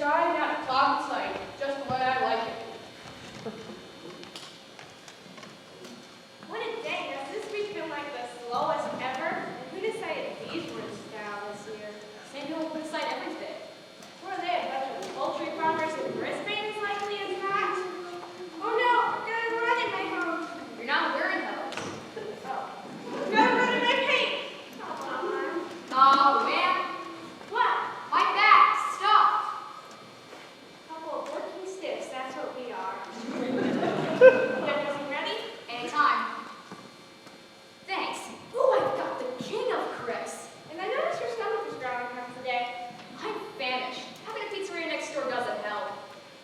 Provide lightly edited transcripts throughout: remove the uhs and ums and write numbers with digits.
shining out cloud sight, just the way I like it. What a day. Has this week been like the slowest ever? And who decided these were the style this year? Same people who decide everything. Were they a bunch of poultry farmers in Brisbane as likely as that? Oh no, I've got a run in my home. You're not wearing those. Oh. I've got a run in my paint. Oh, Mama. Oh, man. What? My back. Stop. Couple of working stiffs, that's what we are. Everything ready? Anytime. Thanks. Ooh, I've got the king of crisps. And I noticed your stomach is growling half the day. I'm famished. Having a pizzeria next door doesn't help.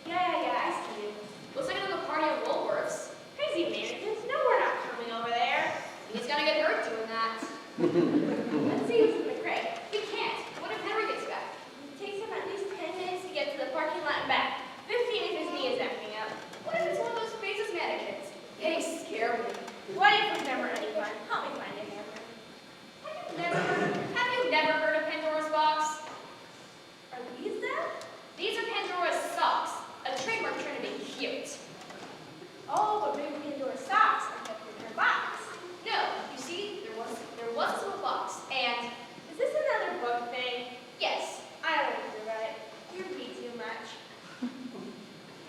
Yeah, I see you. Looks like another party at Woolworth's. Crazy Americans, no, we're not coming over there. He's gonna get hurt doing that. Let's see who's in the crate. We can't. What if Henry gets back? It takes him at least 10 minutes to get to the parking lot and back. 15 if his knee is acting up. What if it's one of those faces mannequins? They scare me. What if we've never any fun? Help me find any of them. Have you never heard of Pandora's box? Are these them? These are Pandora's socks. A trademark trying to be cute. Oh, but maybe Pandora's socks are kept in her box. No, you see, there was a box, and Is this another book thing? yes, I don't think you're right. You read too much.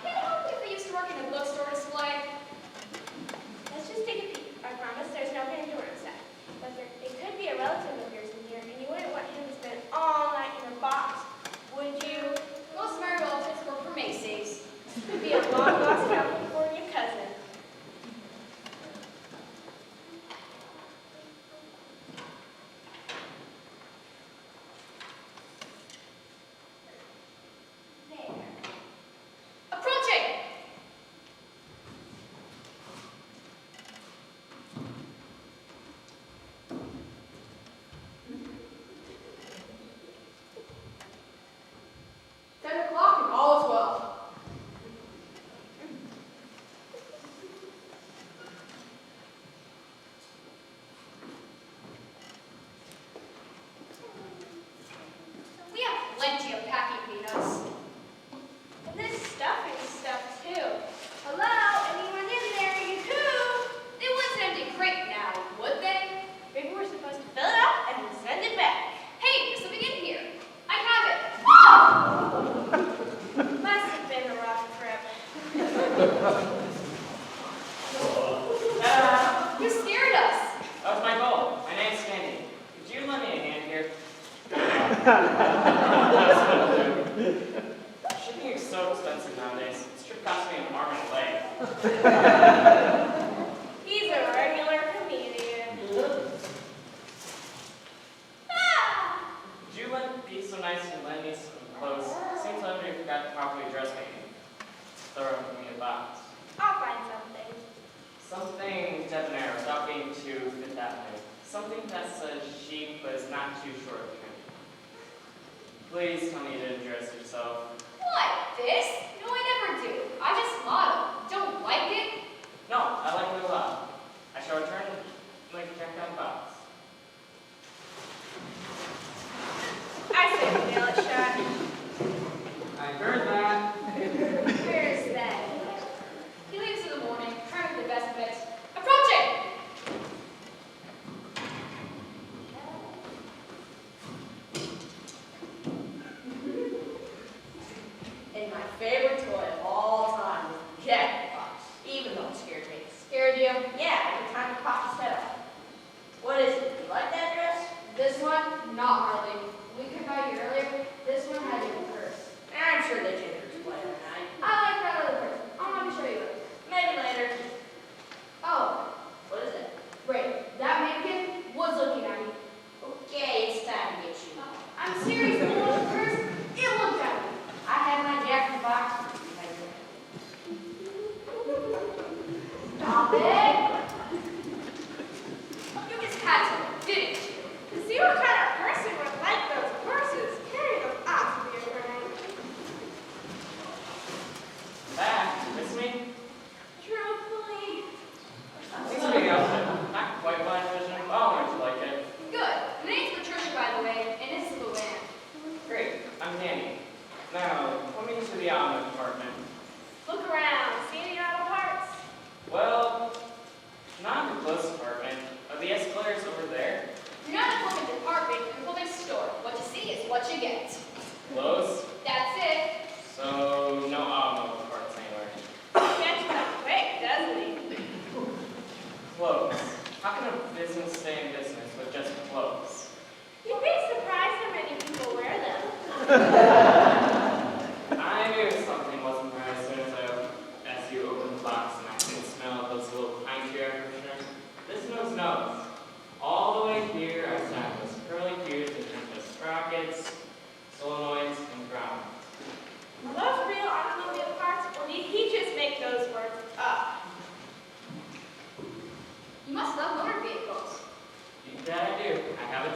can you help me if I used to work in a bookstore display? Let's just take a peek. I promise there's no Pandora set. But it could be a relative of yours in here, and you wouldn't want him to spend all night in a box, would you? Most of my relatives work for Macy's. Could be a long-lost California cousin. There. Approaching! $10 and all is well. We have plenty of packing peanuts. And there's stuffing stuff too. Hello, anyone in there? You who? They wouldn't an empty crate now, would they? Maybe we're supposed to fill it up and then send it back. Hey, there's something in here. I have it. Must have been a rough trip. You scared us. That was my goal. My name's Sandy. Could you lend me a hand here? Shipping is so expensive nowadays. This trip cost me an arm and a leg. He's a regular comedian. Ah! Could you be so nice and lend me some clothes? Seems like you forgot to properly dress me. Throw me a box. I'll find something. Something debonair without being too fit that way. Something that's chic but is not too short of trim. Please tell me you didn't dress yourself. What? This? No, I never do. I just model. Don't like it? No, I like it a lot. I shall return like a check down box. I say we nail it shut. I heard that. Where's that? He leaves in the morning, trying to make the best of it. Approaching! And my favorite toy of all time was the Jack Box, even though it scared me. Scared you? Yeah, every time you pop his head off. What is it? You like that dress? This one? Not hardly. We could buy you earlier. This one had you first. I'm sure the genders play tonight. I like that other person. I'll have to show you it. Maybe later. Oh, What is it? great. That mannequin was looking at me. Okay, it's time to get you. I'm serious, the one first. It looked at me. I had my Jack Box. Stop it! You just had to, didn't you? See what kind of person we're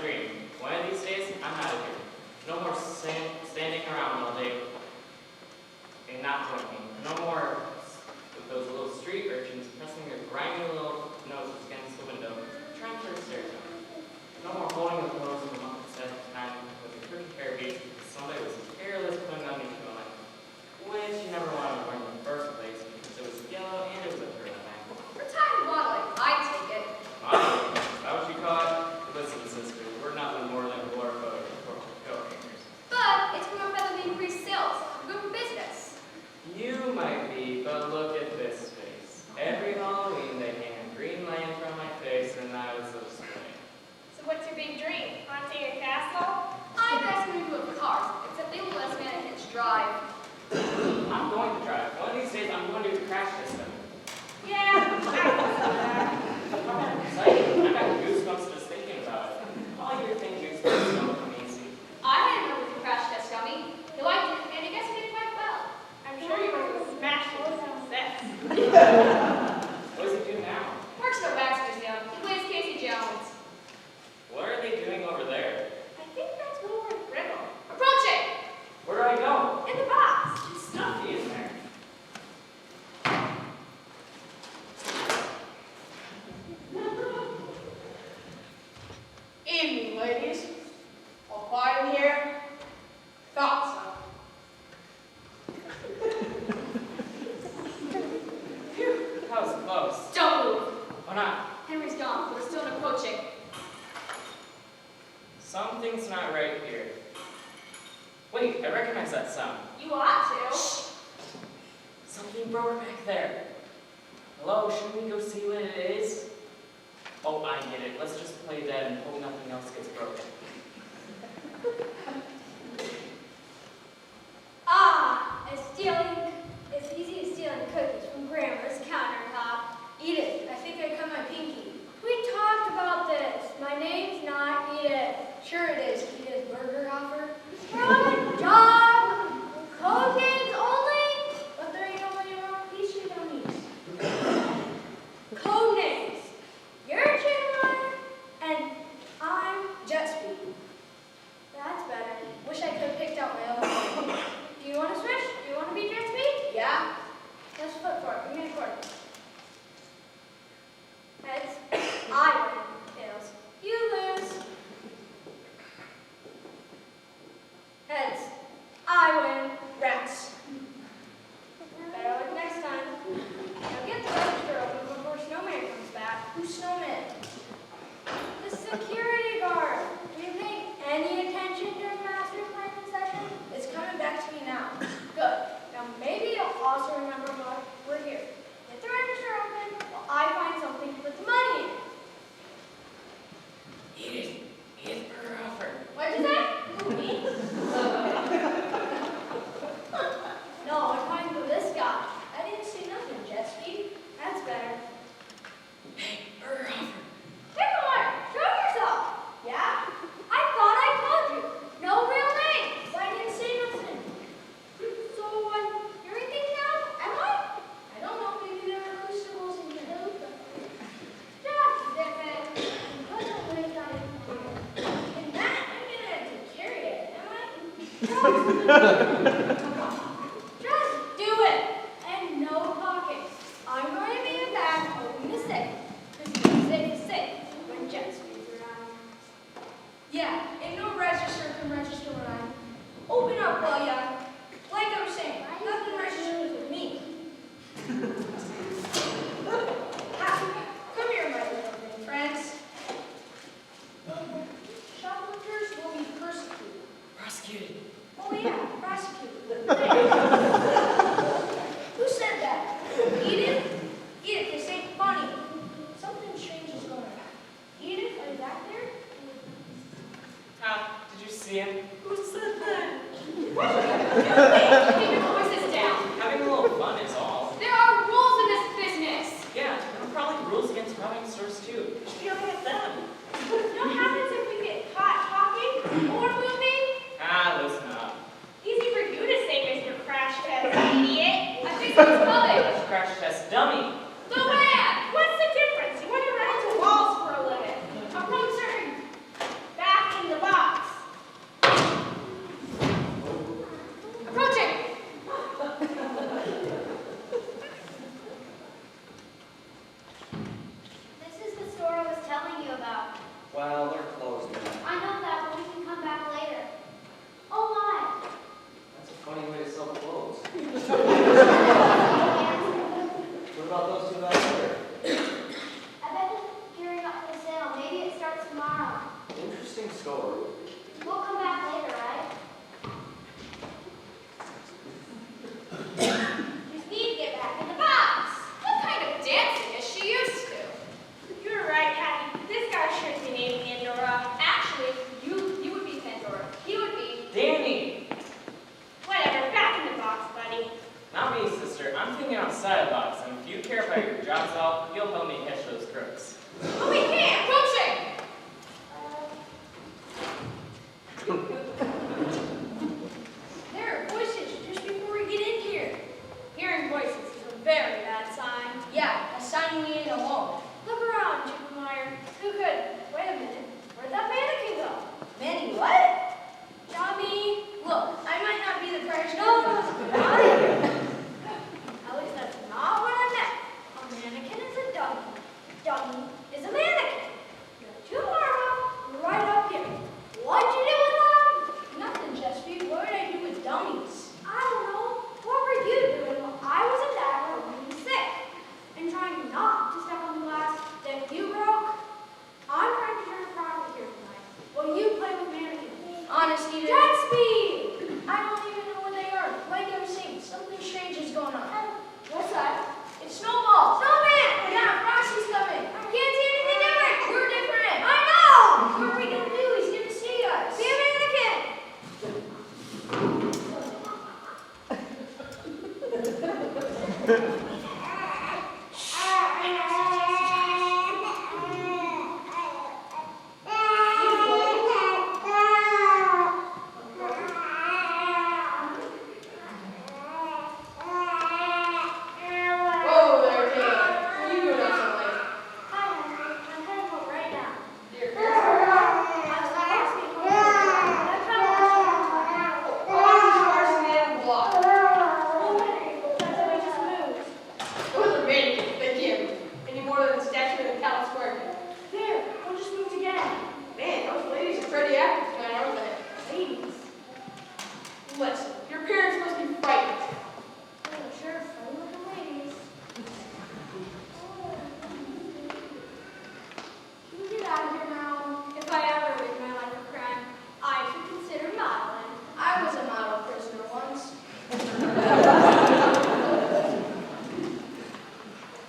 dream. One of these days, I'm out of here. No more standing around all day and not working. No more with those little street urchins pressing their grimy little noses against the window, trying to stare at them. No more holding the clothes of a month at a time with a crooked hair beat because somebody was careless putting on each one, which you never wanted to wear in the first place because it was yellow and it was a turtleneck. Retired modeling, I take it. Modeling? Is that what you call it? Listen, sister, we're nothing more than glorified coat hangers. But it's going to rapidly increase sales. Good for business. You might be, but look at this face. Every Halloween they hang a green lantern on my face and I was so strange. So what's your big dream? Haunting a castle? I'm asking you of cars, except they will let mannequins drive. I'm going to drive. One of these days I'm going to crash test them. Yeah, I can see that. I'm excited. I got goosebumps just thinking about it. All your things goosebumps don't come easy. I had a with the crash test dummy. He liked it, and I guess he did quite well. I'm sure you were a smashing success. What does he do now? Works in a wax museum. He plays Casey Jones. What are they doing over there? I think that's more brittle. Approach it! Where do I go? In the box. It's stuffy in there. Evening, ladies. All quiet in here? Thought so. Phew, that was close. Don't move. Why not? Henry's gone. We're still in approaching. Something's not right here. Wait, I recognize that sound. You ought to. Something broke back there. Hello, shouldn't we go see what it is? Oh, I get it. Let's just play dead and hope nothing else gets broken. Ah, it's easy as stealing cookies from Grandma's countertop. Edith, I think I cut my pinky. We talked about this. My name's not Edith. Sure it is, Edith Burgerhoffer. Run, job, code names only, but there ain't only wrong piece you don't use. Code names. You're Chandler, and I'm Jet Speed. That's better. Wish I could have picked out my own name. Do you want to switch? Do you want to be Jet Speed? Yeah. Let's flip for it. Give me a quarter. Heads. I win. Tails. You lose. Heads. I win. Rats. Better luck next time. Now get the register open before Snowman comes back. Who's Snowman? The security guard. Do you pay any attention during master planning session? It's coming back to me now. Good. Now maybe you'll also remember why we're here. Get the register open while I find something to put the money in. Edith Burgerhoffer. What'd you say? Who, me? No, I'm talking to this guy. I didn't see nothing, Jet Speed. That's better. Hey, Burgerhoffer. Hey, come on, show yourself. Yeah? I thought I told you. No real names. I didn't say nothing. So, you're in things now? Am I? I don't know. Maybe there are crucibles in your hill. Just zip it. And put the lid on it. And that, I'm gonna have to carry it, am I? Just do it. And no talking. I'm going to be in back, open the safe. Because safe is safe when Jet Speed's around. Yeah, ain't no register can register when I'm. Open up, will ya? Like I was saying, nothing registers with me. Come here, my little thing, friends. Shoplifters will be persecuted. Prosecuted. Oh yeah, prosecuted. Who said that? Edith? Edith, this ain't funny. Something strange is going on. Edith, are you back there? Did you see him? Who said that? What are you doing? Keep your voices down. Having a little fun is all. There are rules in this business. Yeah, there are probably rules against robbing stores too. You should be looking at them. You know what happens if we get caught talking? Or will be? Listen up. Easy for you to say, Mr. Crash Test Idiot. I think it's coming. Let's crash test dummy. The land. What's the difference? You want to run into walls for a living. Approaching. Back interesting story. We'll come back later, right? Just need to get back in the box. What kind of dancing is she used to? You're right, Patty. This guy should be named Pandora. Actually, you would be Pandora. He would be. Danny! Whatever, back in the box, buddy. Not me, sister. I'm thinking outside the box, and if you care about your job self, you'll help me catch those crooks. Oh, we can't! Coaching! There are voices just before we get in here. Hearing voices is a very bad sign. Yeah, a sign we ain't alone. Look around, Chickenmeyer. Who could? Wait a minute. Where'd that mannequin go? Manny, what? Johnny. Look, I might not be the crash. No, not it. At least that's not what I meant. A mannequin is a dummy. Dummy is a mannequin. Tomorrow, right up here. What'd you do with them? Nothing, Chesapeake. What would I do with dummies? I don't know. What were you doing while I was in that room being sick and trying not to step on the glass that you broke? I'm trying to turn a profit here tonight. Will you play with mannequins? Honest, Edith. Jet speed! I don't even know where they are. Like I was saying, something strange is going on. What's that? It's Snowball. Snowman! Yeah, Frosty's coming. Can't see anything different! We're different. I know! What are we gonna do? He's gonna see us. Be a mannequin! Whoa there, Dave. What are you doing out so late? Hi, Henry. I'm heading home right now. Dear I'm supposed to be home, but I kind of wish Why are you cars in the block? Oh, Henry, that's how we just moved. Those are mannequins. They can't move any more than the statue in the town square. There, we'll just moved again. Man, those ladies are pretty active tonight, aren't they? Ladies. Listen, your parents must be frightened. Oh, sure, fun with the ladies. Can we get out of here now? If I ever live my life of crime, I should consider modeling. I was a model prisoner once.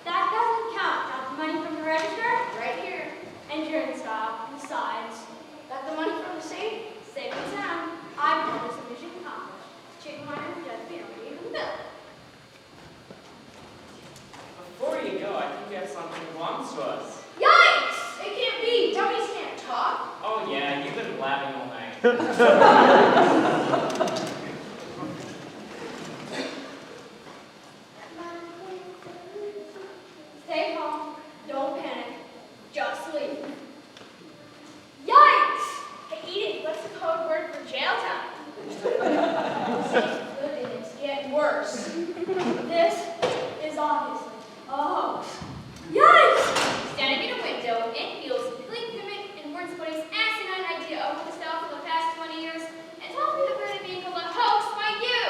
That doesn't count. Got the money from the register? Right here. And you're in style. Besides, Got the money from the safe? safe and sound. I call this a mission accomplished. Chickenmeyer just be able to even bill. Before you go, I think you have something that belongs to us. Yikes! It can't be. Dummies can't talk. Oh yeah, you've been blabbing all night. Stay calm. Don't panic. Just sleep. Yikes! Hey, Edith, what's the code word for jail time? Safe good and it's getting worse. This is obviously a hoax. Yikes! Standing in a window, in heels, blink mimic, and words put his asinine idea over the style for the past 20 years, and told me that we're being called a hoax by you!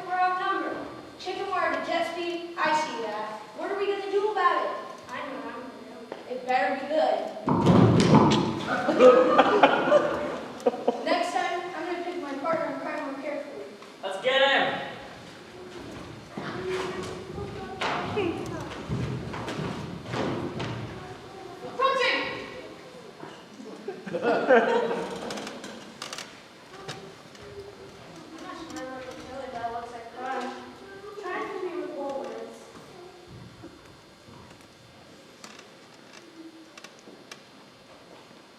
We're outnumbered. Chicken wire to jet speed. I see that. What are we gonna do about it? I know what I'm gonna do. It better be good. Next time, I'm gonna pick my partner in crime more carefully. Let's get him! Approaching! I'm not sure what the killer guy looks like crime. Trying to be with words.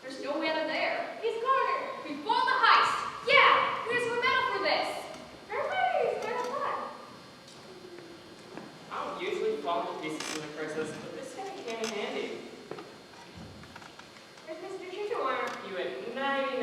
There's no manner there. He's cornered. We foiled the heist. Yeah, here's your medal for this. Everybody's gonna fly. I don't usually fall to pieces in the crisis, but this guy came in handy. There's Mr. Chickenwire. You igniting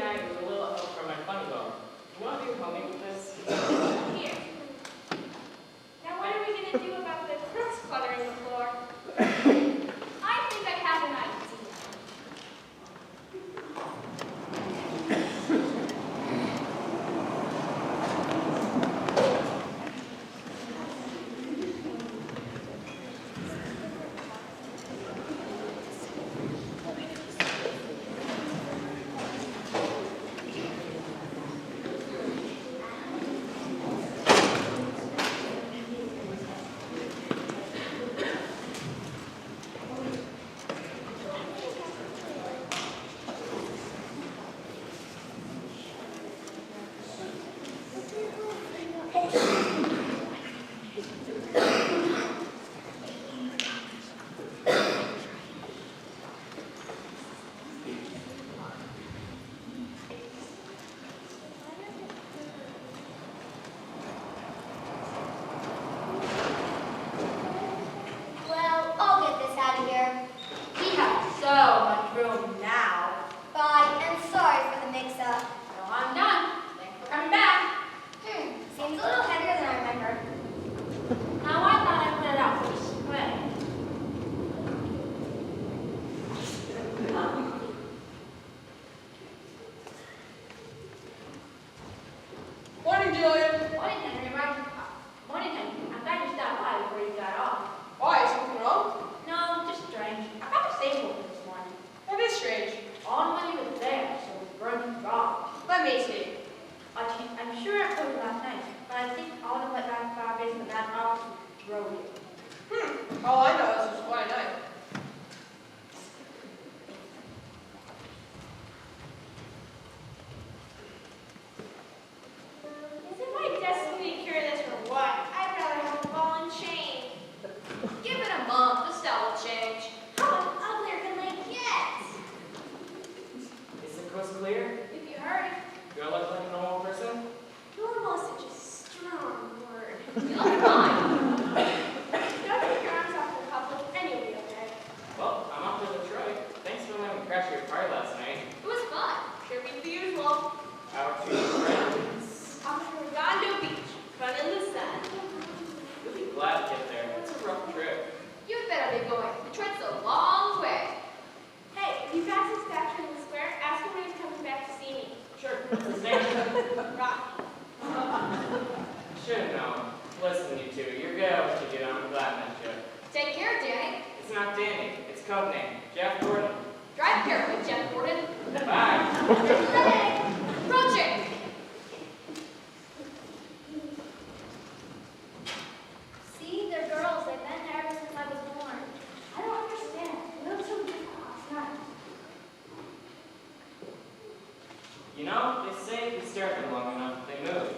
coast clear? If you hurry. Do I look like a normal person? Normal is such a strong word. You look fine. Don't take your arms off the couple and you'll be okay. Well, I'm off to Detroit. Thanks for letting me crash your party last night. It was fun. Sure beats the usual. Our two friends. Off to Redondo Beach, fun in the sun. You'll be glad to get there. It's a rough trip. You'd better be going. Detroit's a long way. Hey, if you pass his statue in the square, ask him when he's coming back to see me. Sure, what's his name? Rocky. Should have known. Listen, you two, you're good at what you do. I'm glad I met you. Take care, Danny. It's not Danny. It's code name. Jeff Gordon. Drive carefully, Jeff Gordon. Bye. Roger. See, they're girls. They've been there ever since I was born. I don't understand. They look so different last night. You know, they say if you stare at them long enough, they move.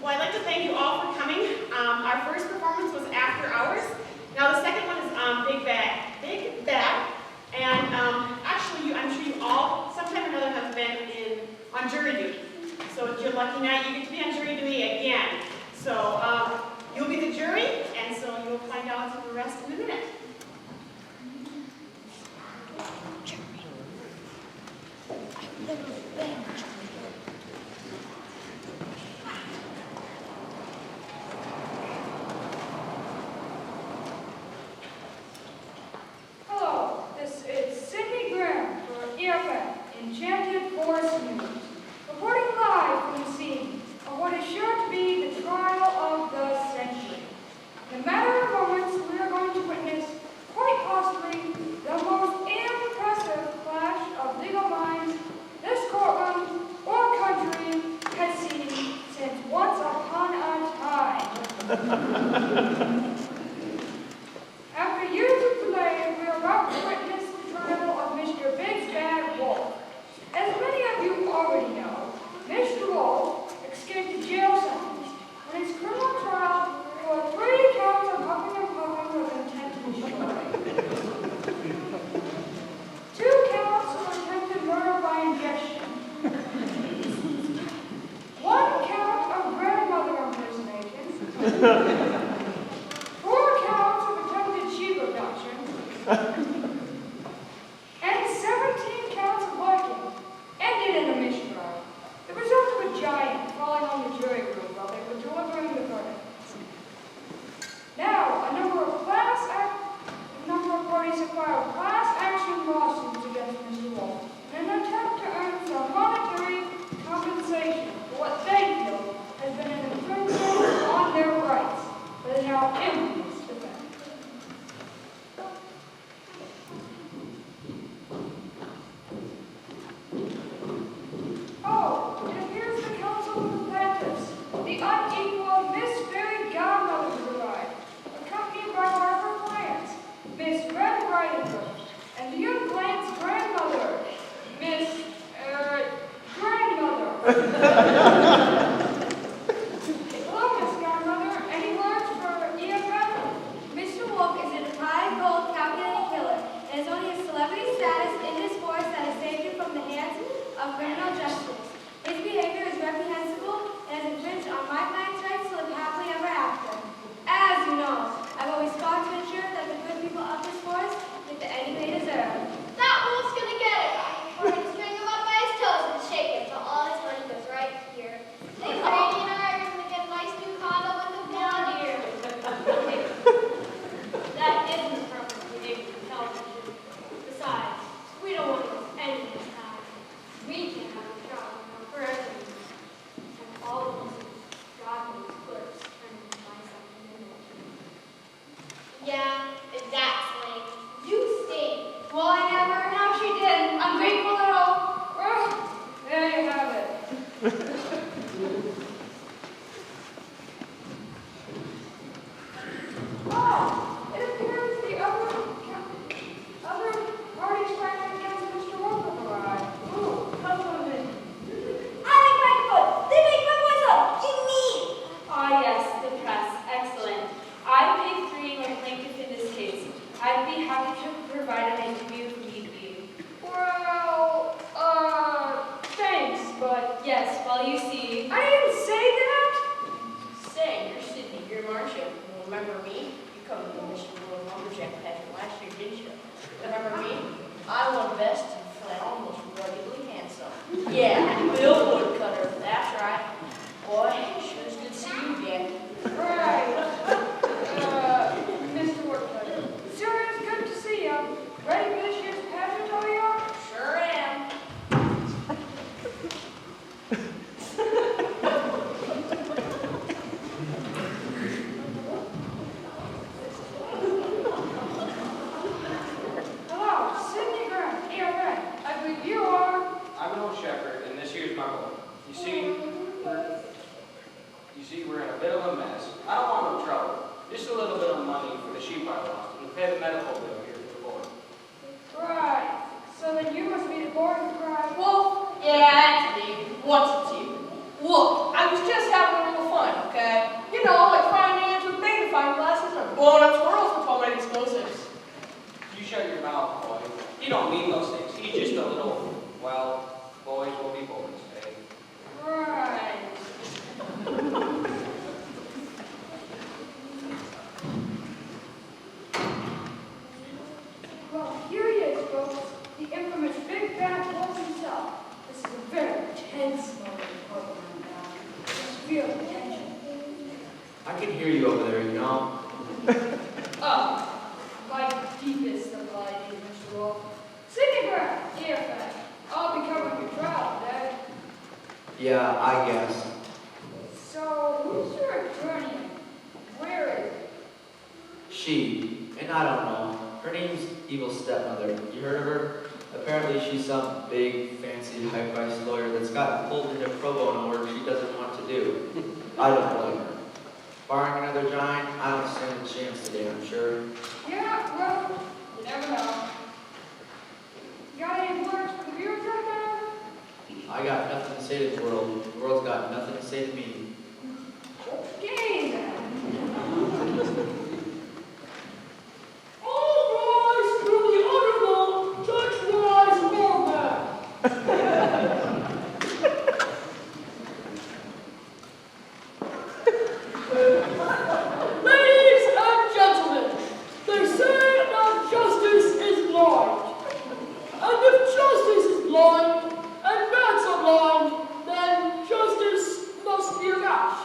Well, I'd like to thank you all for coming. Our first performance was After Hours. Now the second one is Big Bad. Big Bad. And actually, I'm sure you all, sometime or another, have been on jury duty. So it's your lucky night. You get to be on jury duty again. So you'll be the jury, and so you'll find out the rest in a minute. Hello, this is Cindy Graham for EFN, Enchanted Forest News, reporting live from the scene of what is sure to be the trial of the century. In a matter of moments, we are going to witness, quite possibly, the most impressive clash of legal minds this courtroom or country has seen since once upon a time. After years of delay, we are about to witness the trial of Mr. Big Bad Wolf. As many of you already know, Mr. Wolf escaped a jail sentence on his criminal trial for 3 counts of huffing and puffing with intent to destroy, 2 counts of attempted murder by ingestion, 1 count of grandmother impersonation, 4 counts of attempted sheep abduction, and 17 counts of liking ended in a mistrial. The result of a giant falling on the jury now infamous defendant. Oh, it appears the council of the Panthers, the unequal Miss Fairy Godmother has arrived, accompanied by one of her clients, Miss Red Riding Hood, and the young client's grandmother, Miss, grandmother. Hello, Miss Godmother. Any words for EFM? Mr. Wolf is a high-gold calculating killer, and is only a celebrity status in this force that has saved him from the hands of criminal justice. His behavior is reprehensible and has infringed on my client's rights to live happily ever after. As you know, I've always fought to ensure that the good people of this force get the ending they deserve. That wolf's gonna get it. We're gonna string him up by his toes and shake him till all his money goes right here. Then Brady and I are gonna get a nice new condo with the blonde ear. That isn't the purpose we gave for television. Besides, we don't want to waste any of this time. We can have a job for everyone. And all of us, godly clerks, and buy something in it. Yeah, that's lame. You stink. Well, I never. No, she didn't. I'm grateful at all. Well, there you have it. Oh, it appears the other parties fighting against Mr. Wolf have arrived. Ooh, Councilman. Alec Microphone, they make my voice up. You mean? Ah, yes, the press. Excellent. I'm page 3 my plaintiff in this case. I'd be happy to provide an interview if need be. Well, thanks, but Yes, well, you see. I didn't say that. Say, you're Sydney Grimm, aren't you? Remember me? You come to the Mission World Lumberjack pageant last year, didn't you? Remember me? I won best in flannel, most ruggedly handsome. Yeah, Bill Woodcutter, that's right. Boy, sure is good to see you again. Right. Mr. Woodcutter. Sure is good to see you. Ready for this year's pageant, are you? Sure am. Hello, Sydney Grant, EFN. I believe you are. I'm an old shepherd, and this year's my boy. You see, we're in a bit of a mess. I don't want no trouble. Just a little bit of money for the sheep I lost, and pay the medical bill here for the boy. Right. So then you must be the boy who cried. Wolf? Yeah, that's me. What's it to you? Look, I was just having a little fun, okay? You know, like finding ants with magnifying glasses and blowing up squirrels with homemade explosives. You shut your mouth, boy. He don't mean those things. He's just a little, well, boys will be boys, eh? Right. Well, here he is, folks. The infamous Big Bad Wolf himself. This is a very tense moment in the courtroom now. Just feel the tension. I can hear you over there, you know. My deepest apologies, Mr. Wolf. Sydney Grant, EFN. I'll be covering your trial today. Yeah, I guess. So, who's your attorney? Where is it? She, and I don't know. Her name's Evil Stepmother. You heard of her? Apparently she's some big, fancy, high-priced lawyer that's got pulled into pro bono work she doesn't want to do. I don't blame her. Barring another giant, I don't stand a chance today, I'm sure. Yeah, well, you never know. You got any words for the viewers right now? I got nothing to say to the world. The world's got nothing to say to me. Okay, then. All rise to the Honorable Judge Wise Morgan. Ladies and gentlemen, they say that justice is blind. And if justice is blind, and bats are blind, then justice must be a match.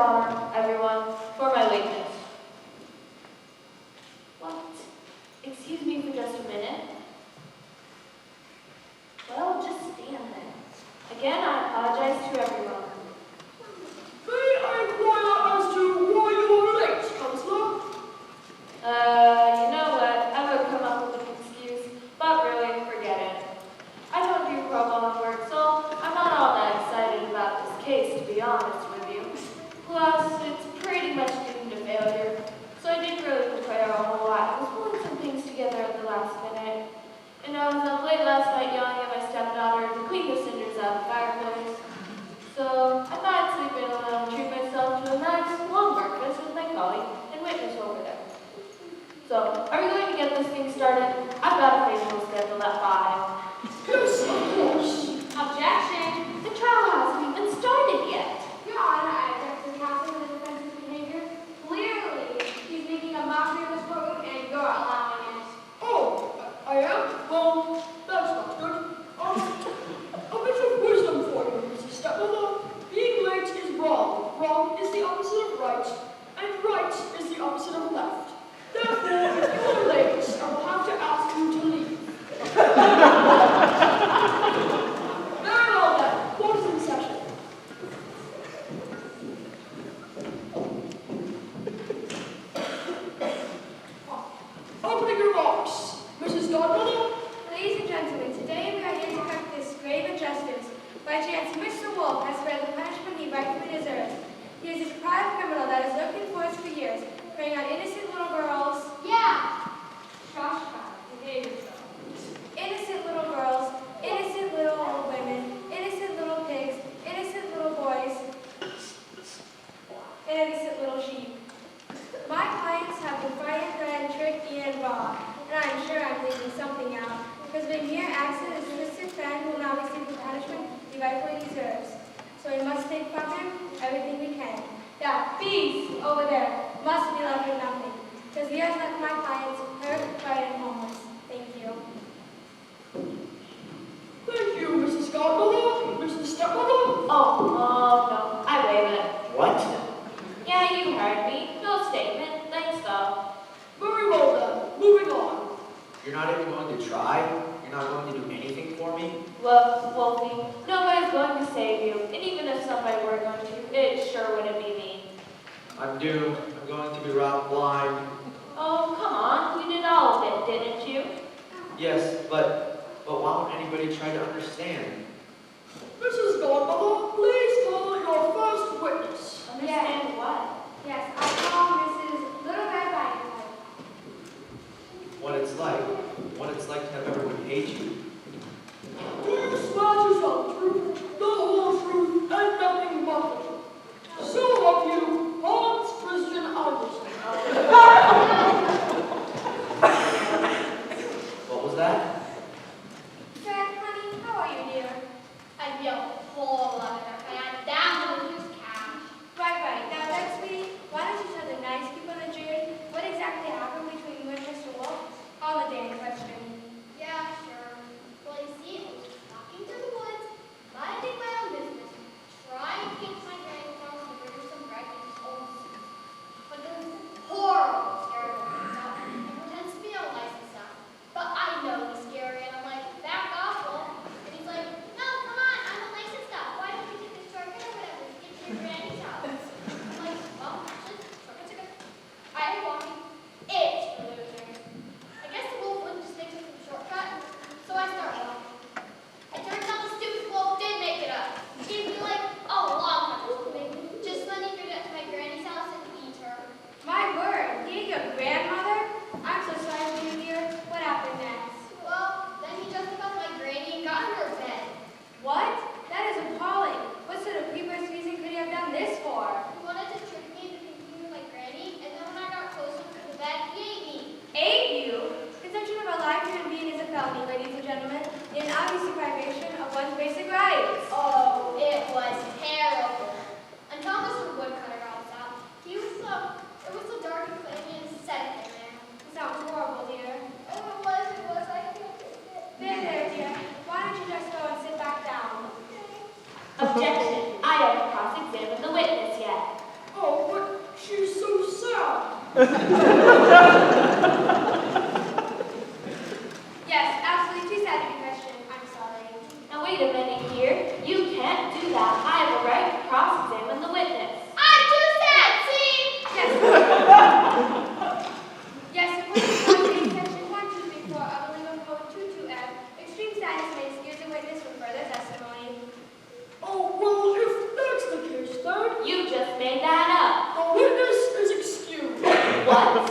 honor, everyone, for my lateness. What? Excuse me for just a minute. Well, just stand there. Again, I apologize to everyone. May I inquire as to why you are late, Counselor? You know what? I would come up with an excuse, but really, forget it. I don't do pro bono work, so I'm not all that excited about this case, to be honest with you. Plus, it's pretty much doomed to failure, so I didn't really prepare a whole lot. I was pulling some things together at the last minute. And I was up late last night yelling at my stepdaughter to clean the cinders out of the fireplace. So I thought I'd sleep in a little and treat myself to a nice long breakfast with my colleague and witness over there. So, are we going to get this thing started? I've got a facial scheduled at 5. Yes, of course. Objection! The trial hasn't even started yet. Your Honor, I object to the counsel for the defense's behavior. Clearly, he's making a mockery of this courtroom, and you're allowing it. Oh, I am? Well, that's not good. A bit of wisdom for you, Mrs. Stepmother. Being late is wrong. Wrong is the opposite of right, and right is the opposite of left. Therefore, if you are late, I will have to ask you to leave. Very well then, court is in session. Opening remarks. Mrs. Godmother? Ladies and gentlemen, today we are here to correct this grave injustice. By chance, Mr. Wolf has read the punishment he rightfully deserves. He is a deprived criminal that has lived in force for years, preying on innocent little girls. Yeah! Shush, behave yourself. Innocent little girls, innocent little old women, innocent little pigs, innocent little boys, and innocent little sheep. My clients have been fighting, threatened, tricked, and robbed, and I'm sure I'm leaving something out, because the mere accident is twisted friend will not receive the punishment he rightfully deserves. So we must take from him everything we can. That beast over there must be left with nothing, because he has left my clients hurt, frightened, and homeless. Thank you. Thank you, Mrs. Godmother. Mrs. Stepmother? Oh, no, I waive it. What? Yeah, you heard me. No statement. Thanks, though. Very well then, moving on. You're not even going to try? You're not going to do anything for me? Look, Wolfie, nobody's going to save you, and even if somebody were going to, it sure wouldn't be me. I'm doomed. I'm going to be robbed blind. Oh, come on, you did all of it, didn't you? Yes, but why won't anybody try to understand? Mrs. Godmother, please call your first witness. Understand what? Yes, I call Mrs. Little Red Riding Hood. What it's like to have everyone hate you. Do you swear to tell the truth, the whole truth, and nothing but the truth? So help you, Hans Christian Andersen. What was that? Fred, honey, how are you, dear? I feel full of it, and that one was cash. Right. Now then, sweetie, why don't you tell the nice people in the jury what exactly happened between you and Mr. Wolf on the day in question? Yeah, sure. Yes, absolutely too sad to be questioned. I'm sorry. Now wait a minute here. You can't do that. I have a right to cross-examine the witness. I'm too sad, see? Yes. Yes, according to section 1234 of the Legal Code 22F, extreme sadness may excuse a witness from further testimony. Oh, well, if that's the case, then You just made that up. the witness is excused. What?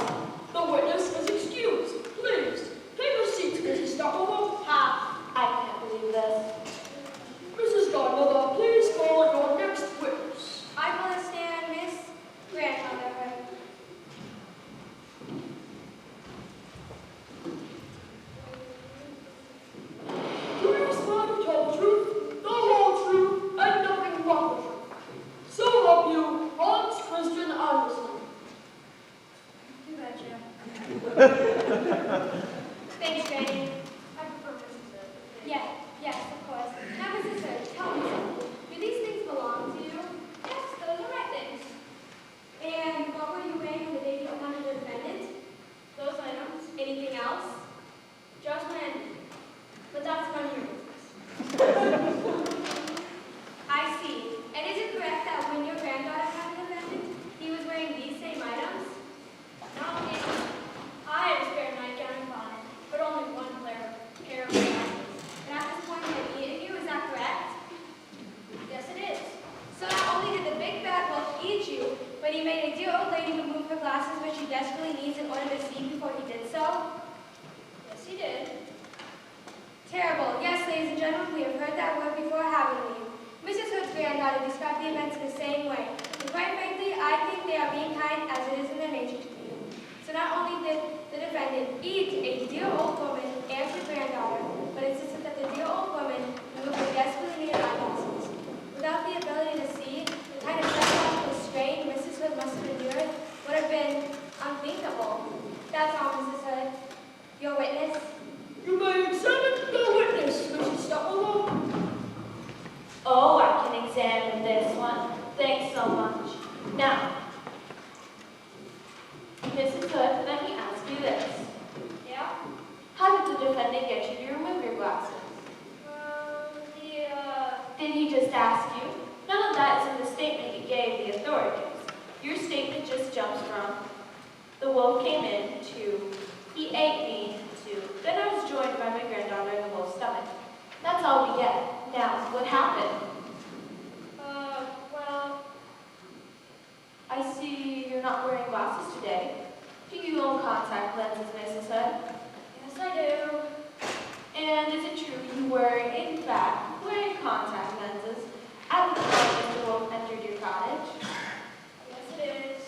The witness is excused. Please, take your seat, Mrs. Steppenwolf. Ha! I can't believe this. Mrs. Godmother, please call your next witness. I will stand Miss Grandmother. Do you swear to tell the truth, the whole truth, and nothing but the truth? So help you, Hans Christian Andersen. You betcha. Thanks, Granny. I prefer Mrs. Hood. Yes, of course. Now, Mrs. Hood, tell me something. Do these things belong to you? Yes, those are my things. And what were you wearing the day you encountered the defendant? Those items. Anything else? Just landing. But that's none of your business. I see. And is it correct that when your granddaughter had the defendant, he was wearing these same items? Not me. I had a spare nightgown and bonnet, but only one pair of glasses. And at this point, he had eaten you, is that correct? Yes, it is. So not only did the big bad wolf eat you, but he made a dear old lady remove her glasses, which she desperately needs in order to see before he did so? Yes, he did. Terrible. Yes, ladies and gentlemen, we have heard that word before, haven't we? Mrs. Hood's granddaughter described the events in the same way. And quite frankly, I think they are being kind as it is in their nature to be. So not only did the defendant eat a dear old woman and her granddaughter, but insisted that the dear old woman remove her desperately needed eyeglasses. Without the ability to see, the kind of psychological strain Mrs. Hood must have endured would have been unthinkable. That's all, Mrs. Hood. Your witness? You may examine the witness, Mrs. Steppenwolf. Oh, I can examine this one. Thanks so much. Now, Mrs. Hood, let me ask you this. Yeah? How did the defendant get you to remove your glasses? Did he just ask you? None of that is in the statement he gave the authorities. Your statement just jumps from, the wolf came in, to, he ate me, to, then I was joined by my granddaughter in the wolf's stomach. That's all we get. Now, what happened? Well, I see you're not wearing glasses today. Do you own contact lenses, Mrs. Hood? yes I do. And is it true you were, in fact, wearing contact lenses at the time Mr. Wolf entered your cottage? Yes it is.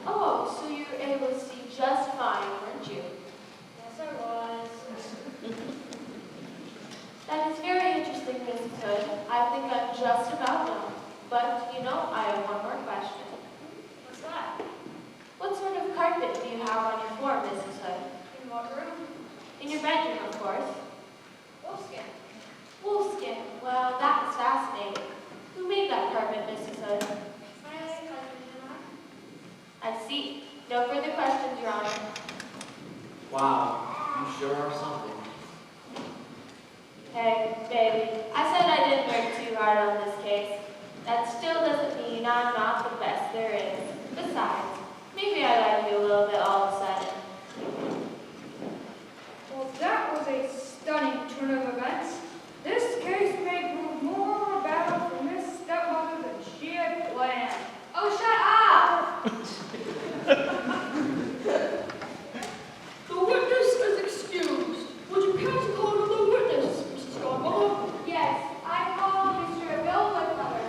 Oh, so you were able to see just fine, weren't you? Yes I was. That is very interesting, Mrs. Hood. I think I'm just about done. But, you know, I have one more question. What's that? What sort of carpet do you have on your floor, Mrs. Hood? In what room? In your bedroom, of course. Wolfskin. Wolfskin. Well, that is fascinating. Who made that carpet, Mrs. Hood? My cousin and I. I see. No further questions, Your Honor. Wow, you sure are something. Hey, baby, I said I didn't work too hard on this case. That still doesn't mean I'm not the best there is. Besides, maybe I like you a little bit all of a sudden. Well, that was a stunning turn of events. This case may prove more of a battle for Miss Stepmother than she had planned. Oh, shut up! The witness is excused. Would you care to call another witness, Mrs. Godmother? Yes, I call Mr. Bill Woodcover.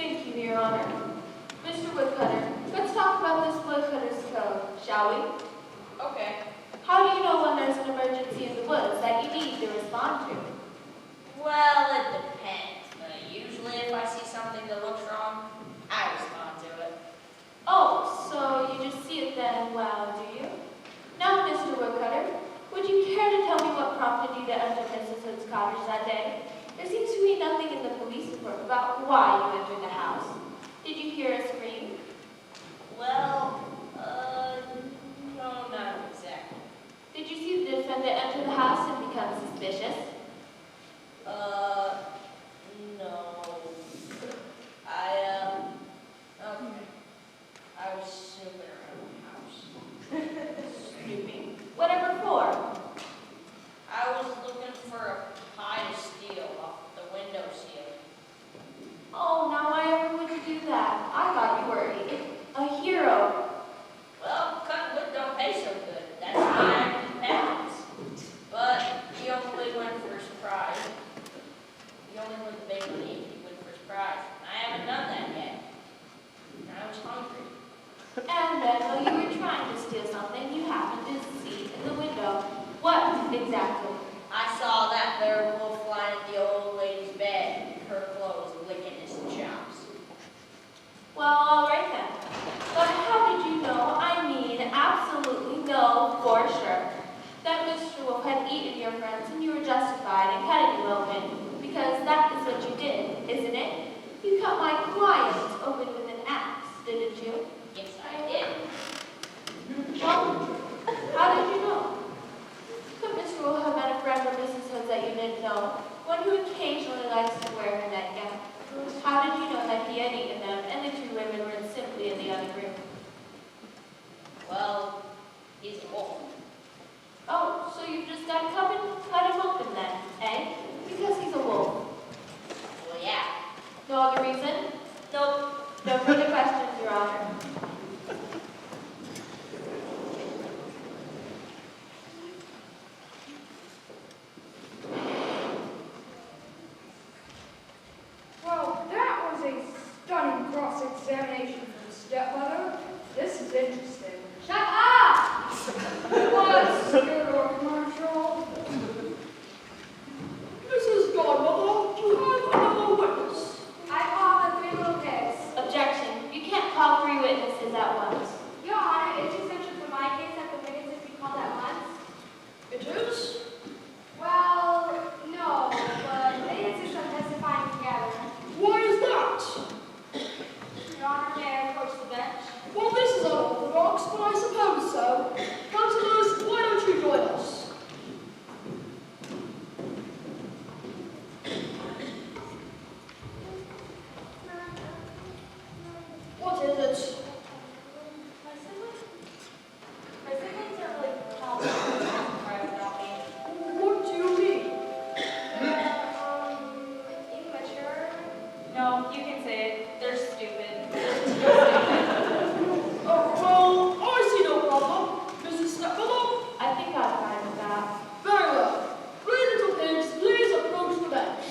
Thank you, Your Honor. Mr. Woodcutter, let's talk about this Woodcutter's Code, shall we? Okay. How do you know when there's an emergency in the woods that you need to respond to? Well, it depends, but usually if I see something that looks wrong, I respond to it. Oh, so you just see it then, well, do you? Now, Mr. Woodcutter, would you care to tell me what prompted you to enter Mrs. Hood's cottage that day? There seems to be nothing in the police report about why you entered the house. Did you hear a scream? Well, no, not exactly. Did you see the defendant enter the house and become suspicious? No. Okay. I was snooping around the house. Snooping. Whatever for? I was looking for a pie to steal off the window sill. Oh, now why ever would you do that? I thought you were a hero. Well, cutting wood don't pay so good. That's why I did patents. But he only went for his prize. He only won the big money if he went for his prize. I haven't done that yet. And I was hungry. And then while you were trying to steal something, you happened to see in the window. What exactly? I saw that there wolf lying in the old lady's bed, her clothes licking his chops. Well, all right then. But how did you know, I mean absolutely know for sure, that Mr. Wolf had eaten your friends and you were justified in cutting him open? Because that is what you did, isn't it? You cut my client open with an axe, didn't you? Yes, I did. Well, how did you know? Could Mr. Wolf have met a friend of Mrs. Hood's that you didn't know? One who occasionally likes to wear her nightgown. How did you know that he had eaten them and the two women were simply in the other room? Well, he's a wolf. Oh, so you've just got to cut him open then, eh? Because he's a wolf. Well, yeah. No other reason? Nope. No further questions, Your Honor. Well, that was a stunning cross-examination from the stepmother. This is interesting. Shut up! What's your Lord Marshal? Mrs. Godmother, you have another witness. I call the three little pigs. Objection. You can't call 3 witnesses at once. Your Honor, it's essential for my case that the witnesses be called at once. It is? Well, no, but they insist on testifying together. Why is that? Your Honor, may I approach the bench? Well, this is unorthodox, but I suppose so. Councilors, why don't you join us? What is it? My siblings are really complicated without me. What do you mean? They're, immature. No, you can say it. They're stupid. Oh, well, I see no problem. Mrs. Stepmother? I think I'm fine with that. Very well. 3 little pigs, please approach the bench.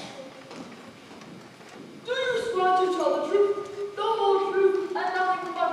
Do you swear to tell the truth, the whole truth, and nothing but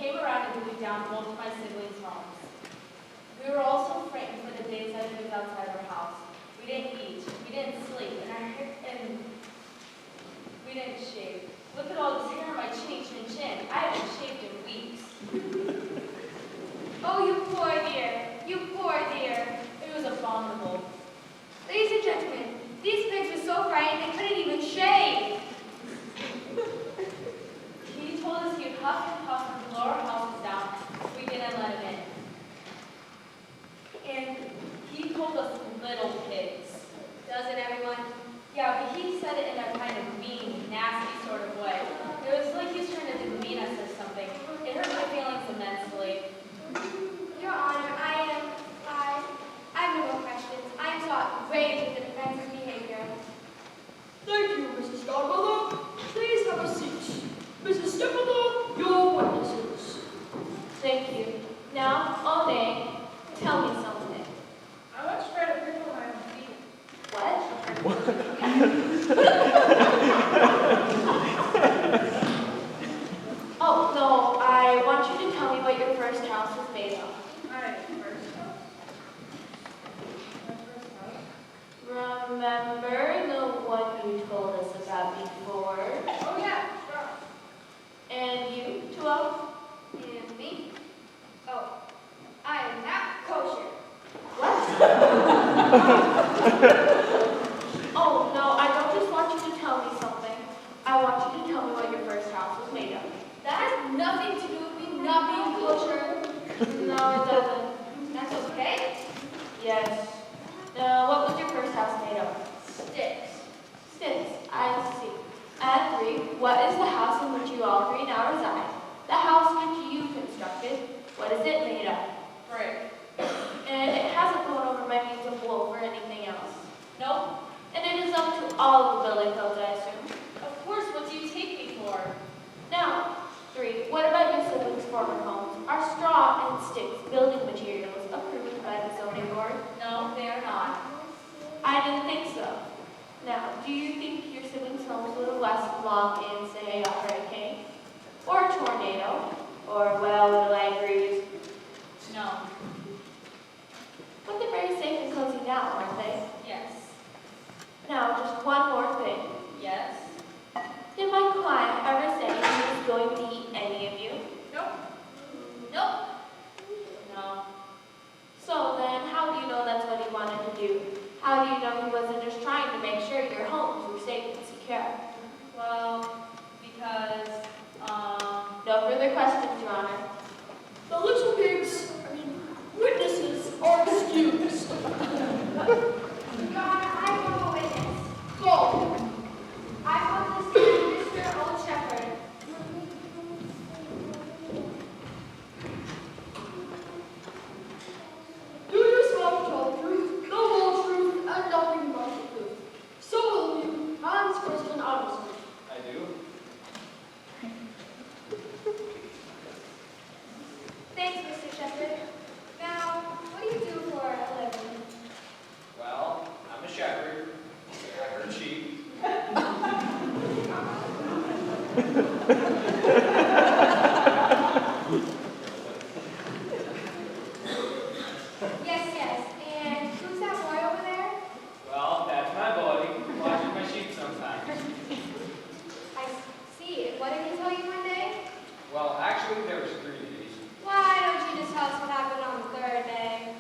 came around and moved down both of my siblings' homes. We were all so frightened for the days that lived outside our house. We didn't eat, we didn't sleep, and we didn't shave. Look at all this hair on my chin. I haven't shaved in weeks. Oh, you poor dear. You poor dear. It was abominable. Ladies and gentlemen, these pigs were so frightened they couldn't even shave. He told us he'd huff and puff and blow our houses down if we didn't let him in. And he called us little pigs. Doesn't everyone? Yeah, but he said it in a kind of mean, nasty sort of way. It was like he was trying to demean us or something. It hurt my feelings immensely. Your Honor, I have no more questions. I am so outraged at the defense's behavior. Thank you, Mrs. Godmother. Please have a seat. Mrs. Stepmother, your witnesses. Thank you. Now, all day, tell me something. I once tried to pickle my own feet. What? Oh, no, I want you to tell me what your first house was made of. My first house? My first house? Remember the one you told us about before? Oh yeah, sure. And you, 12? And me? Oh, I am not kosher. What? Oh, no, I don't just want you to tell me something. I want you to tell me what your first house was made of. That has nothing to do with me not being kosher. No, it doesn't. That's okay. Yes. Now, what was your first house made of? Sticks. Sticks. I see. And 3, what is the house in which you all 3 now reside? The house which you constructed, what is it made of? Brick. And it hasn't gone over by means of wolf or anything else. Nope. And it is up to all of the building codes, I assume. Of course, what do you take me for? Now, 3, what about your siblings' former homes? Are straw and sticks building materials approved by the zoning board? No, they are not. I didn't think so. Now, do you think your siblings' homes would have lasted long in, say, a hurricane? Or a tornado? Or, well, will I agree? No. But they're very safe and cozy now, aren't they? Yes. Now, just one more thing. Yes. Did my client ever say he was going to eat any of you? Nope. Nope. No. So then, how do you know that's what he wanted to do? How do you know he wasn't just trying to make sure your homes were safe and secure? Well, because, No further questions, Your Honor. The little pigs, witnesses are excused. Your Honor, I have a witness. Call him. I want to stand Mr. Old Shepherd. Do you swear to tell the truth, the whole truth, and nothing but the truth? So will you, Hans Christian Andersen. I do. Thanks, Mr. Shepherd. Now, what do you do for a living? Well, I'm a shepherd. I herd sheep. Yes. And who's that boy over there? Well, that's my boy. Watches my sheep sometimes. I see. What did he tell you one day? Well, actually, there was 3 days. Why don't you just tell us what happened on the 3rd day?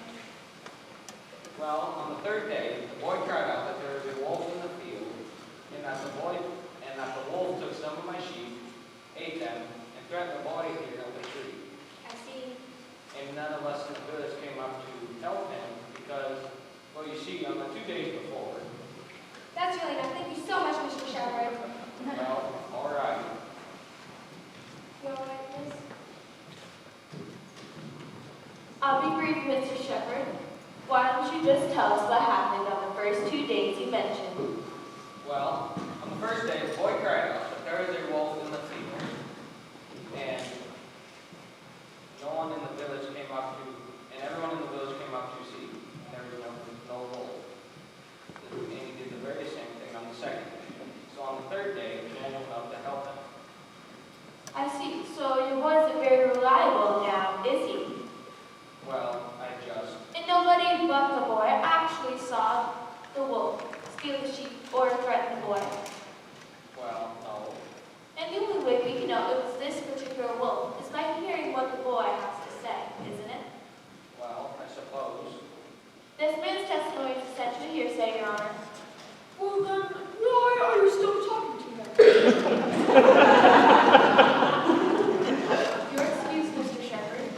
Well, on the 3rd day, the boy cried out that there was a wolf in the field, and that the wolf took some of my sheep, ate them, and threatened the boy here up the tree. I see. And none of us in the village came up to help him because, well, you see, on the 2 days before, That's really enough. Thank you so much, Mr. Shepherd. well, all right. Your witness? I'll be brief, Mr. Shepherd. Why don't you just tell us what happened on the first 2 days you mentioned? Well, on the first day, the boy cried out that there was a wolf in the field, and no one in the village came up to, and everyone in the village came up to see, and there was no wolf. And he did the very same thing on the second day. So on the 3rd day, no one went up to help him. I see. So your boy is a very reliable steal the sheep, or threaten the boy? Well, no. And the only way we can know it was this particular wolf is by hearing what the boy has to say, isn't it? Well, I suppose. This man's testimony is essentially hearsay, Your Honor. Well then, why are you still talking to me? Your excuse, Mr. Shepherd.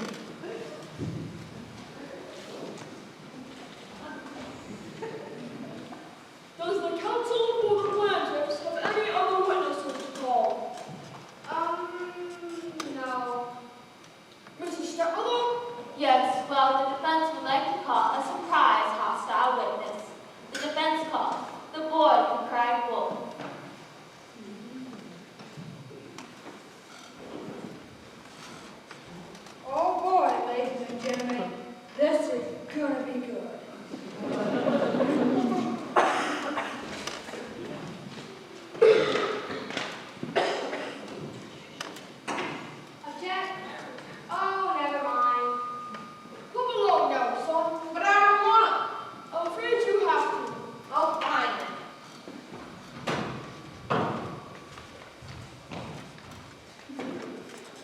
Does the counsel for the plaintiffs have any other witnesses to call? No. Mrs. Stepmother? Yes, well, the defense would like to call a surprise hostile witness. The defense called the boy who cried wolf. Oh boy, ladies and gentlemen, this is gonna be good. Object? Oh, never mind. Come along now, son. But I don't want I'm afraid you have to. to. Oh, fine then.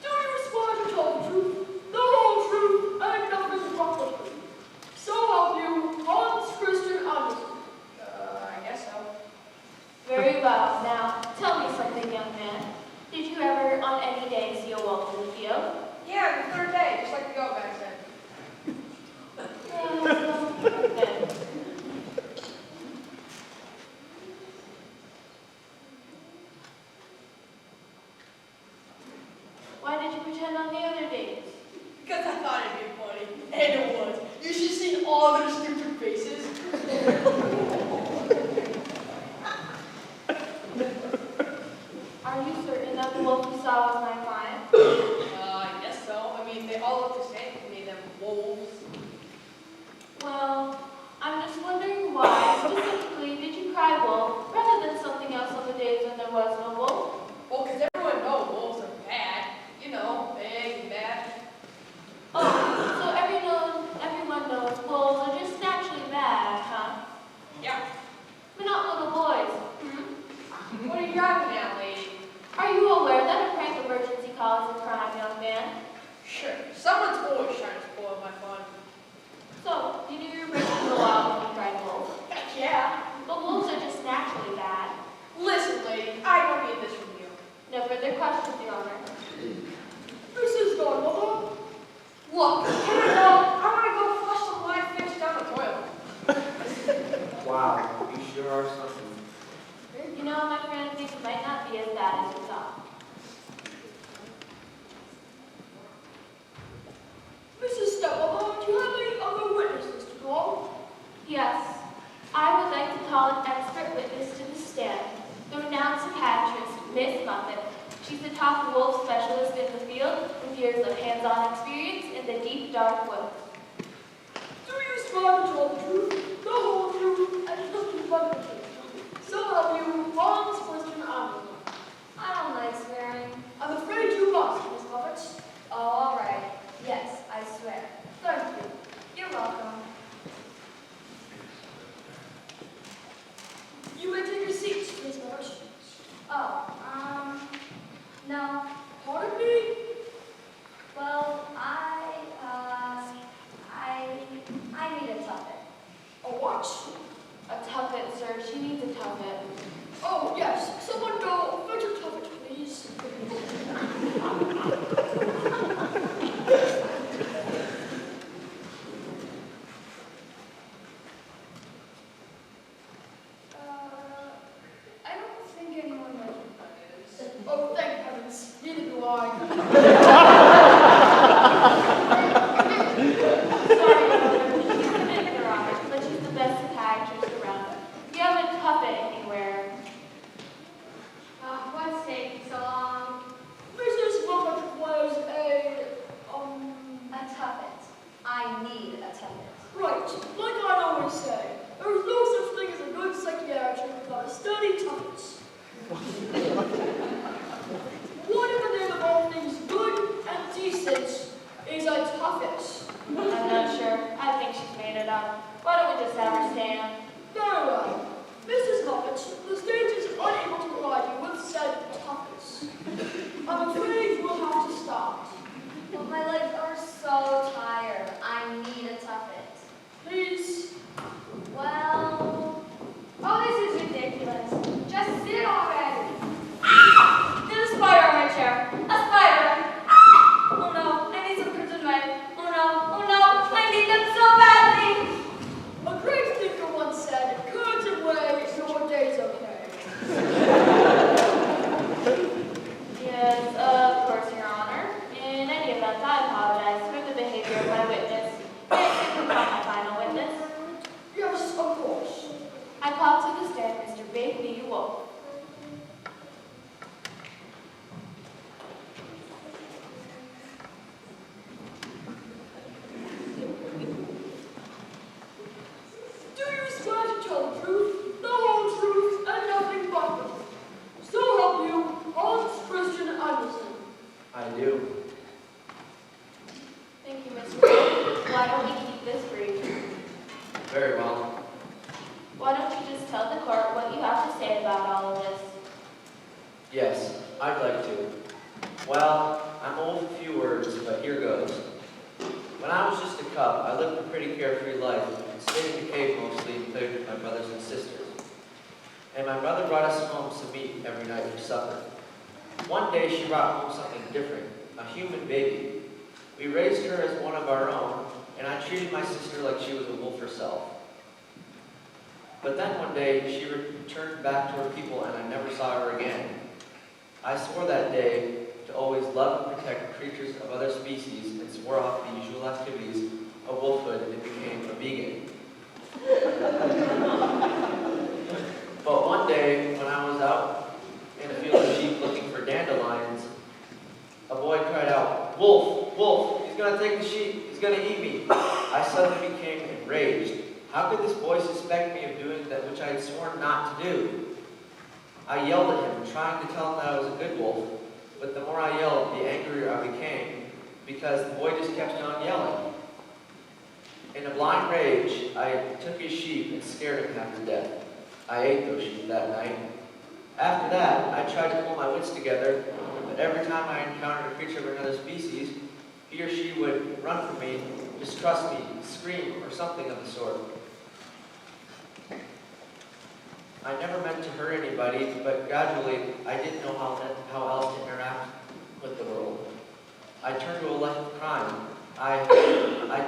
Do you swear to tell the truth, the whole truth, and nothing but the truth? So help you, Hans Christian Andersen. I guess so. Very well. Now, tell me something, young man. Did you ever on any day see a wolf in the field? Yeah, the third day, just like the old guy said. Good. Why did you pretend on the other days? Because I thought it'd be funny. And it was. You should see all their stupid faces. Are you certain that the wolf you saw was my client? I guess so. I mean, they all look the same to me, them wolves. Well, I'm just wondering why specifically did you cry wolf rather than something else on the days when there was no wolf? Well, because everyone knows wolves are bad. You know, big and bad. Oh, so everyone knows wolves are just naturally bad, huh? Yeah. But not little boys. Hmm? What are you driving at, lady? Are you aware that a prank emergency call is a crime, young man? Sure. Someone's always trying to spoil my fun. So, you knew you were breaking the law when you cried wolf. Heck yeah. But wolves are just naturally bad. Listen, lady, I don't need this from you. No further questions, Your Honor. Mrs. Godmother? Look, can I go? I want to go flush some live fish down the toilet. Wow, you sure are something. You know, my friend, things might not be as bad as you thought. Mrs. Stepmother, do you have any other witnesses to call? Yes, I would like to call an expert witness to the stand, the renowned psychiatrist, Miss Muffet. She's the top wolf specialist in the field with years of hands-on experience in the deep, dark woods. Do you swear to tell the truth, the whole truth, and nothing but the truth? So help you, Hans Christian Andersen. I don't like swearing. I'm afraid you must, Miss Muffet. Oh, all right. Yes, I swear. Thank you. You're welcome. You may take your seat, Miss Muffet. Oh, no. Pardon me? Well, I need a tuffet. A what? A tuffet, sir. She needs a tuffet. Oh, yes. Someone go fetch a tuffet, please. I don't think anyone knows what that is. Oh, thank heavens. Neither do I. Sorry, Your Honor. She's a bit neurotic, but she's the best psychiatrist around. If you have a tuffet anywhere, stand Mr. Big B. Wolf. Do you swear to tell the truth, the whole truth, and nothing but the truth? So help you, Hans Christian Andersen. I do. Thank you, Mr. Wolf. Why don't we keep this brief? Very well. Why don't you just tell the court what you have to say about all of this? Yes, I'd like to. Well, I'm old with a few words, but here goes. When I was just a cub, I lived a pretty carefree life and stayed in the cave mostly and played with my brothers and sisters. And my mother brought us home some meat every night for supper. One day she brought home something different, a human baby. We raised her as one of our own, and I treated my sister like she was a wolf herself. But then one day, she returned back to her people and I never saw her again. I swore that day to always love and protect creatures of other species and swore off the usual activities of wolfhood and became a vegan. But one day, when I was out in a field of sheep looking for dandelions, a boy cried out, "Wolf, wolf, he's gonna take the sheep, he's gonna eat me." I suddenly became enraged. How could this boy suspect me of doing that which I had sworn not to do? I yelled at him, trying to tell him that I was a good wolf, but the more I yelled, the angrier I became, because the boy just kept on yelling. In a blind rage, I took his sheep and scared him half to death. I ate those sheep that night. After that, I tried to pull my wits together, but every time I encountered a creature of another species, he or she would run from me, distrust me, scream, or something of the sort. I never meant to hurt anybody, but gradually I didn't know how else to interact with the world. I turned to a life of crime. I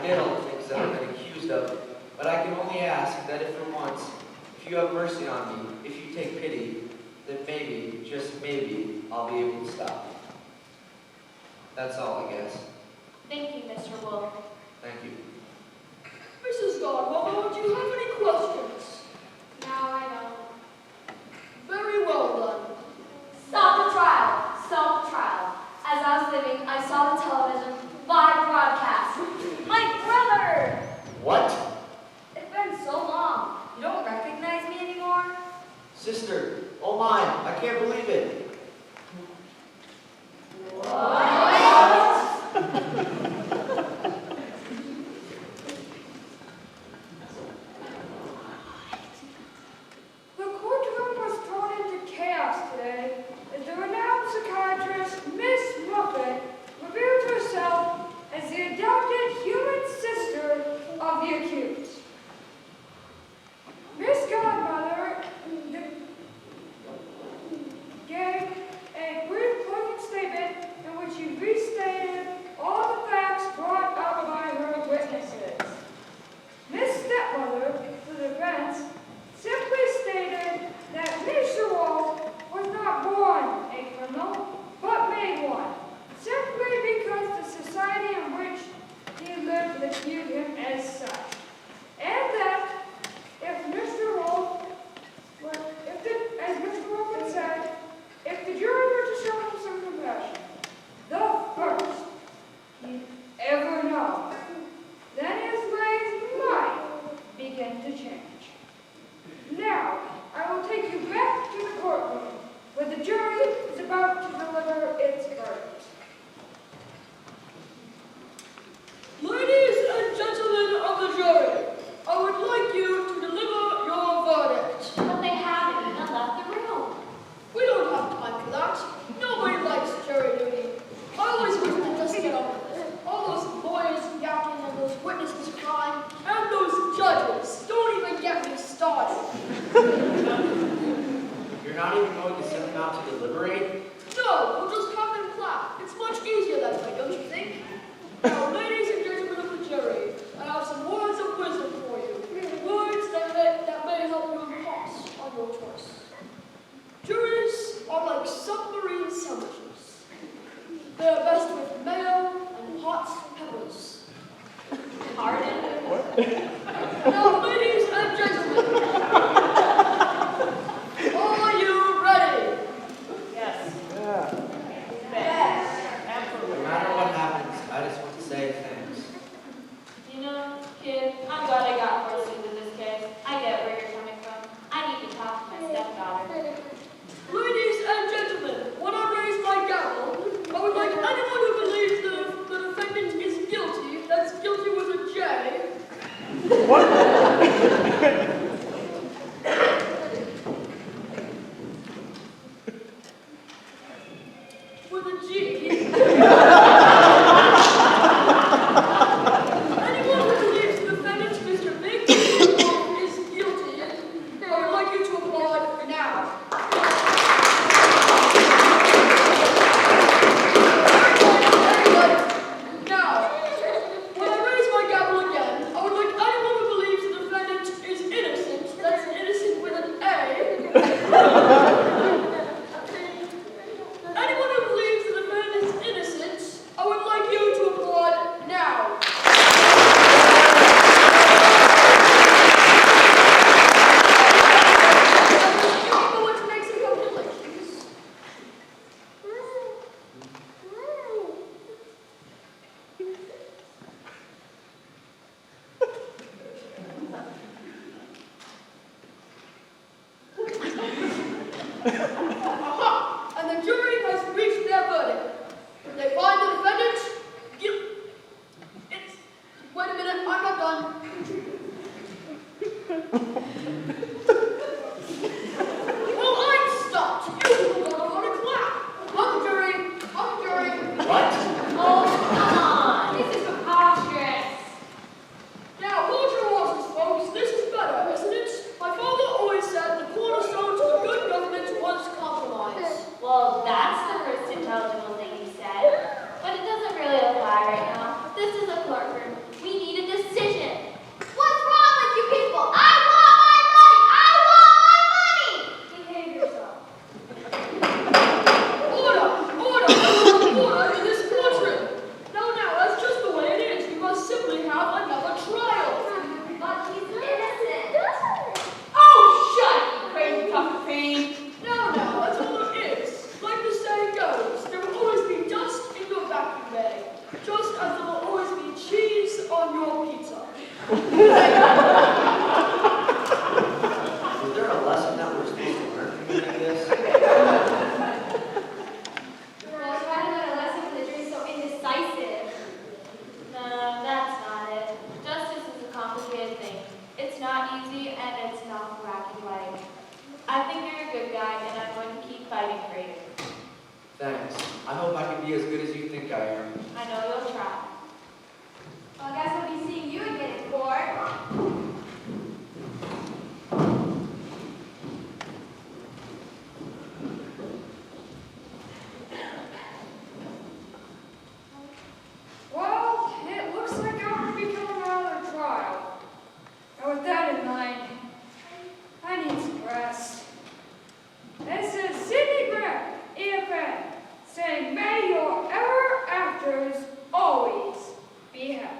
did all the things that I've been accused of, but I can only ask that if for once, if you have mercy on me, if you take pity, then maybe, just maybe, I'll be able to stop. That's all, I guess. Thank you, Mr. Wolf. Thank you. Mrs. Godmother, do you have any questions? No, I don't. Very well done. Stop the trial! Stop the trial. As I was leaving, I saw the television live broadcast. My brother! What? It's been so long. You don't recognize me anymore? Sister, oh my, I can't believe it. The courtroom was thrown into chaos today as the renowned psychiatrist Miss Muffet revealed herself as the adopted human sister of the accused. Miss Godmother gave a brief closing statement in which she restated all the facts brought up by her witnesses. Miss Stepmother, for the defense, simply stated that Mr. Wolf was not born a criminal, but made one, simply because the society in which he lived would view him as such. And that if Mr. Wolf, as Mr. Wolf had said, if the jury were to show him some compassion, the first he'd ever know, then his ways might begin to change. Now, I will take you back to the courtroom, where the jury is about to deliver its verdict. Ladies and gentlemen of the jury, I would like you to deliver your verdict. But they haven't even left the room. We don't have time for that. Nobody likes jury duty. I always wish to just get over this. All those lawyers yapping and those witnesses crying, and those judges. Don't even get me started. You're not even going to send them out to deliberate? No, we'll just have them clap. It's much easier that way, don't you think? Now, ladies and gentlemen of the jury, I have some words of wisdom for you. Words that may help you pass on your choice. Juries are like submarine sandwiches. They are best with mayo and hot peppers. Pardon? Now, ladies and gentlemen, Aha! And the jury has reached their verdict. If they find the defendant guilty. Wait a minute, I'm not done. Well, I'm stopped. You people don't know how to clap. On the jury. What? Oh, come on. This is preposterous. Now, hold your horses, folks. This is better, isn't it? My father always said the cornerstone to a good government was compromise. Well, that's the first intelligible thing you said. But it doesn't really apply right now. This is a courtroom. We need a decision. What's wrong with you people? I want my money! I want my money! Behave yourself. Order in this courtroom. No, that's just the way it is. We must simply have another trial. But he's innocent. Oh, shut up, you crazy tough fiend. No, that's all it is. Like the saying goes, there will always be dust in your vacuum bag, just as there will always be cheese on your pizza. Was there a lesson that we're supposed to learn from any of this? Well, try to learn a lesson when the jury's so indecisive. No, that's not it. Justice is a complicated thing. It's not easy and it's not black and white. I think you're a good guy and I'm going to keep fighting for you. Thanks. I hope I can be as good as you think I am. I know you'll try. Well, I guess I'll be seeing you again in court. Well, it looks like I'm going to be coming out of the trial. And with that in mind, I need some rest. This is Sidney Graham, EFN, saying, may your ever afters always be happy.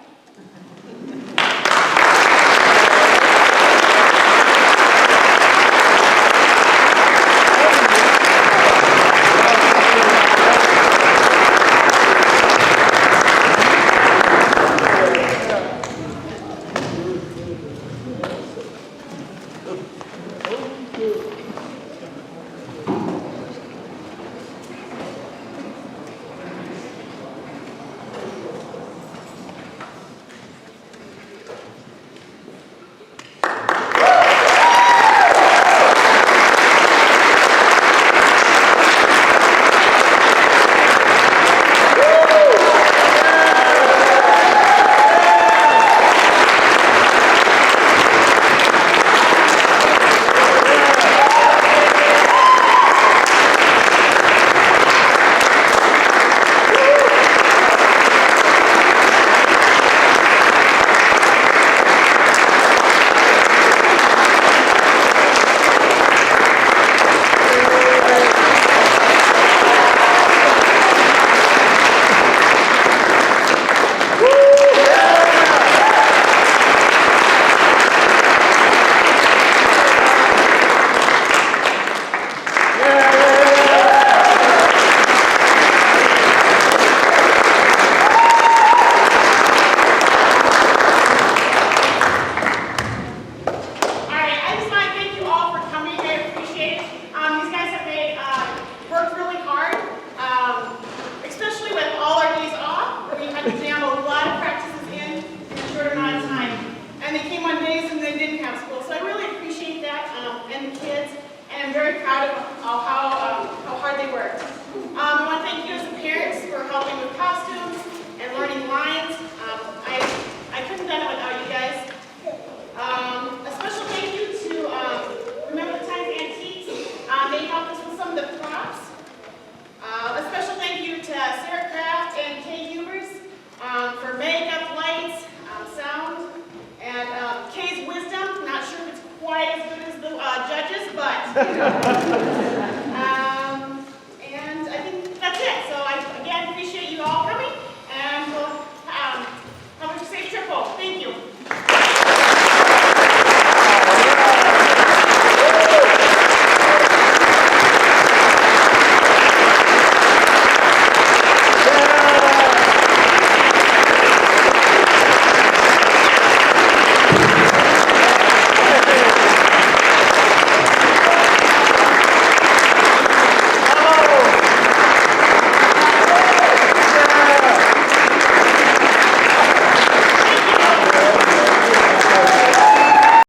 But